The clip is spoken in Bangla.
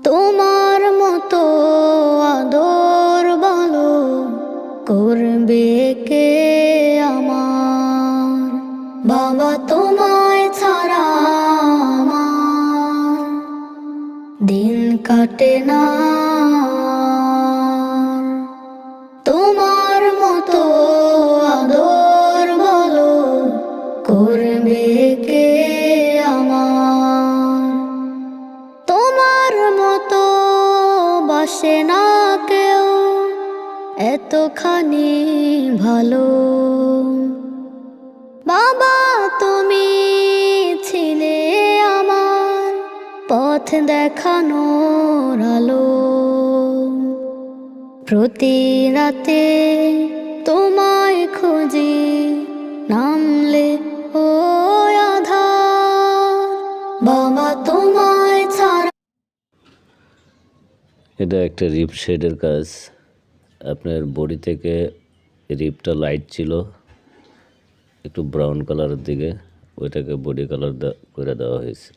তোমার মতো আদর বলো করবে কে আমার, বাবা তোমায় ছাড়া আমার দিন কাটে না। তোমার মতো আদর বলো করবে কে আমার, তোমার মতো বাসে না কেউ এতখানি ভালো। বাবা তুমি ছিলে আমার পথ দেখানোর আলো, প্রতি রাতে তোমায় খুঁজি নামলে ও আধার, বাবা তোমায় ছাড়া। এটা একটা রিপ শেডের কাজ। আপনার বডি থেকে রিপটা লাইট ছিল একটু ব্রাউন কালারের দিকে, ওইটাকে বডি কালার করে দেওয়া হয়েছে।